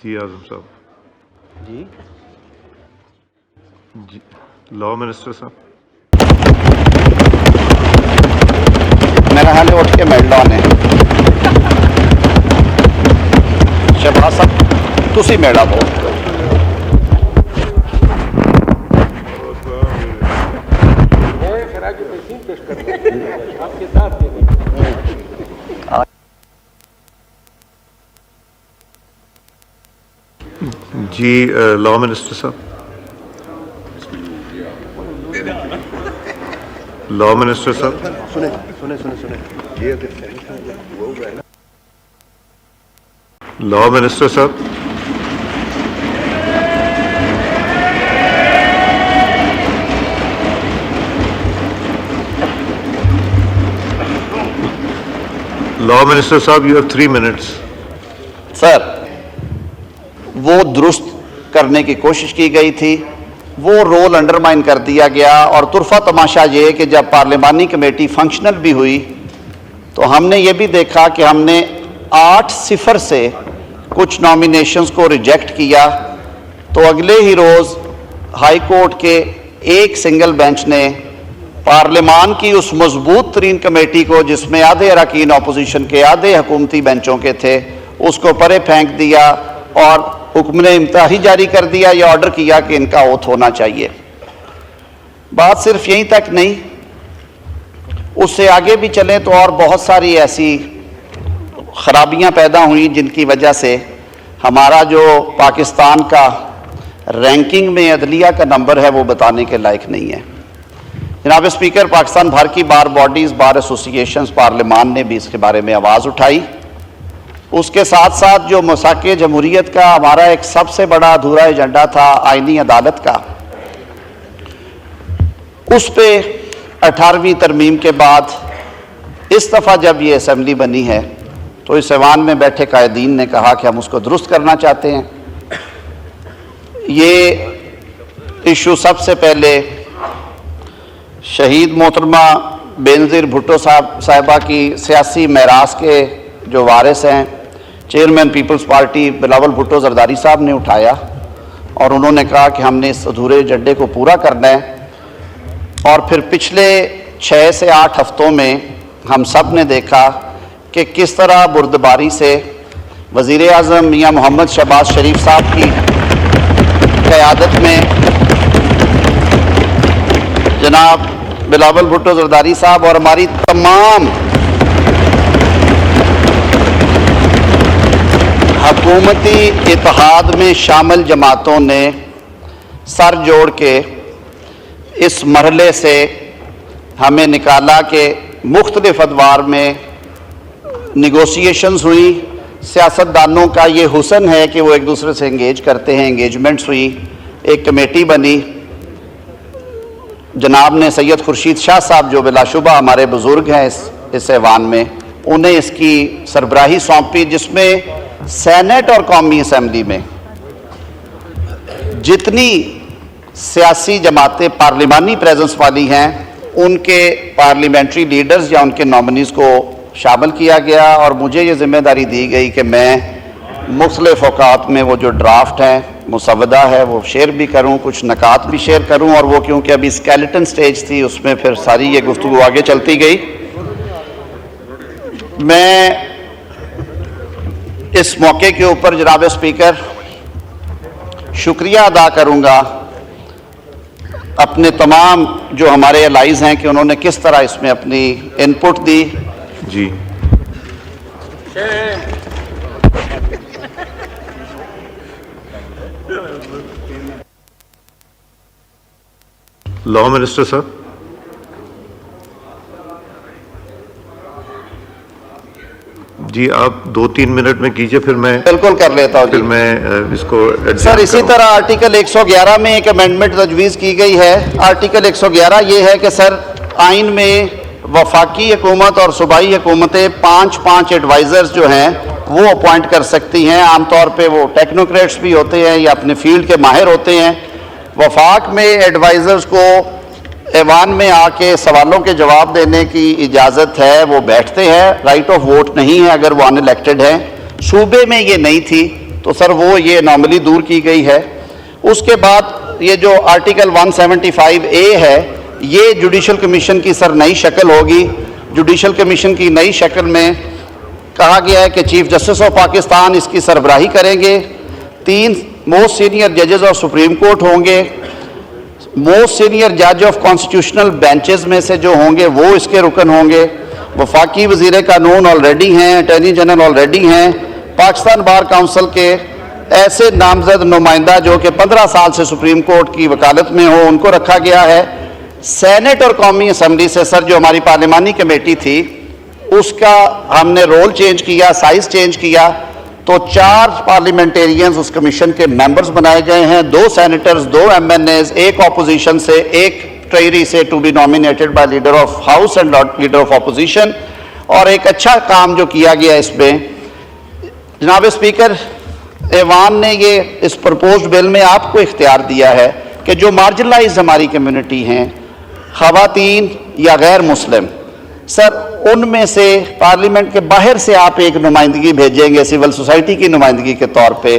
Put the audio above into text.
जी आजम साहब। जी जी law minister साहब। मेरा हाल उठ के मेडलॉ ने शहबाज साहब तुसी मेड़ा दो। जी लॉ मिनिस्टर साहब। लॉ मिनिस्टर साहब। सुने सुने सुने सुने ये अगर लॉ मिनिस्टर साहब। लॉ मिनिस्टर साहब यू हैव 3 मिनट्स। सर, वो दुरुस्त करने की कोशिश की गई थी, वो रोल अंडरमाइन कर दिया गया। और तुरफा तमाशा ये कि जब पार्लिमानी कमेटी फंक्शनल भी हुई तो हमने ये भी देखा कि हमने 8-0 से कुछ नॉमिनेशंस को रिजेक्ट किया। तो अगले ही रोज़ हाई कोर्ट के एक सिंगल बेंच ने पार्लिमान की उस मजबूत तरीन कमेटी को, जिसमें आधे अरकान अपोजिशन के आधे हुकूमती बेंचों के थे, उसको परे फेंक दिया और हुक्म इम्तियाज़ी जारी कर दिया या ऑर्डर किया कि इनका ओथ होना चाहिए। बात सिर्फ यहीं तक नहीं, उससे आगे भी चलें तो और बहुत सारी ऐसी खराबियां पैदा हुई जिनकी वजह से हमारा जो पाकिस्तान का रैंकिंग में अदलिया का नंबर है वो बताने के लायक नहीं है। जनाब स्पीकर, पाकिस्तान भर की बार बॉडीज़, बार एसोसिएशंस, पार्लिमान ने भी इसके बारे में आवाज़ उठाई। उसके साथ साथ जो मसाके जमहूरियत का हमारा एक सबसे बड़ा अधूरा एजेंडा था आईनी अदालत का, उस पे 18वीं तरमीम के बाद इस दफ़ा जब ये असम्बली बनी है तो इस ऐवान में बैठे कायदीन ने कहा कि हम उसको दुरुस्त करना चाहते हैं। ये इशू सबसे पहले शहीद मोहतरमा बेनज़ीर भुट्टो साहिबा की सियासी मेरास के जो वारिस हैं, chairman Peoples Party Bilawal Bhutto Zardari साहब ने उठाया और उन्होंने कहा कि हमने इस अधूरे एजेंडे को पूरा करना है। और फिर पिछले 6 से 8 हफ्तों में हम सब ने देखा कि किस तरह बुर्दबारी से वज़ीर आज़म मियाँ मोहम्मद शहबाज शरीफ साहब की क़यादत में जनाब बिलावल भुट्टो जरदारी साहब और हमारी तमाम हुकूमती इत्तेहाद में शामिल जमातों ने सर जोड़ के इस मरहले से हमें निकाला कि मुख्तलिफ अदवार में निगोशिएशंस हुई। सियासतदानों का ये हुसन है कि वो एक दूसरे से इंगेज करते हैं, इंगेजमेंट्स हुई, एक कमेटी बनी। जनाब ने सैयद खुर्शीद शाह साहब जो बिलाशुबा हमारे बुज़ुर्ग हैं इस ऐवान में, उन्हें इसकी सरबराही सौंपी, जिसमें सेनेट और कौमी असम्बली में जितनी सियासी जमातें पार्लिमानी प्रेजेंस वाली हैं उनके पार्लियामेंट्री लीडर्स या उनके नॉमिनीज़ को शामिल किया गया। और मुझे ये जिम्मेदारी दी गई कि मैं मुख्तलिफ औकात में वो जो ड्राफ्ट हैं, मुसवदा है, वो शेयर भी करूं, कुछ नकात भी शेयर करूं। और वो क्योंकि अभी स्केलेटन स्टेज थी, उसमें फिर सारी ये गुफ्तगू आगे चलती गई। मैं इस मौके के ऊपर जनाब स्पीकर शुक्रिया अदा करूंगा अपने तमाम जो हमारे एलाइज हैं कि उन्होंने किस तरह इसमें अपनी इनपुट दी। जी लॉ मिनिस्टर साहब। जी आप 2-3 मिनट में कीजिए, फिर मैं बिल्कुल कर लेता हूँ। फिर मैं इसको सर, इसी तरह आर्टिकल 111 में एक अमेंडमेंट तजवीज़ की गई है। आर्टिकल 111 ये है कि सर, आइन में वफाकी हुकूमत और सूबाई हुकूमतें 5-5 एडवाइज़र्स जो हैं वो अपॉइंट कर सकती हैं। आमतौर पे वो टेक्नोक्रेट्स भी होते हैं या अपने फील्ड के माहिर होते हैं। वफाक में एडवाइज़र्स को ऐवान में आके सवालों के जवाब देने की इजाज़त है, वो बैठते हैं, राइट ऑफ वोट नहीं है अगर वो अनइलेक्टेड हैं। सूबे में ये नहीं थी तो सर वो ये अनोमली दूर की गई है। उसके बाद ये जो आर्टिकल 175A है, ये जुडिशल कमीशन की सर नई शक्ल होगी। जुडिशल कमीशन की नई शक्ल में कहा गया है कि चीफ जस्टिस ऑफ पाकिस्तान इसकी सरबराही करेंगे, 3 मोस्ट सीनियर जजेस ऑफ सुप्रीम कोर्ट होंगे, मोस्ट सीनियर जज ऑफ कॉन्स्टिट्यूशनल बेंचेस में से जो होंगे वो इसके रुकन होंगे, वफाकी वजीर कानून ऑलरेडी हैं, अटॉर्नी जनरल ऑलरेडी हैं, पाकिस्तान बार काउंसिल के ऐसे नामजद नुमाइंदा जो कि 15 साल से सुप्रीम कोर्ट की वकालत में हो, उनको रखा गया है। सेनेट और कौमी असम्बली से सर जो हमारी पार्लिमानी कमेटी थी उसका हमने रोल चेंज किया, साइज चेंज किया, तो 4 पार्लियामेंटेरियंस उस कमीशन के मेंबर्स बनाए गए हैं, 2 सेनेटर्स, 2 MNAs, 1 ऑपोजिशन से, 1 ट्रेरी से to be nominated by leader of house and leader of opposition. और एक अच्छा काम जो किया गया इसमें, जनाब स्पीकर, ऐवान ने ये इस प्रपोज्ड बिल में आपको इख्तियार दिया है कि जो मार्जिनलाइज हमारी कम्युनिटी हैं, ख़वातीन या गैर मुस्लिम, सर उनमें से पार्लियामेंट के बाहर से आप एक नुमाइंदगी भेजेंगे सिविल सोसाइटी की नुमाइंदगी के तौर पे,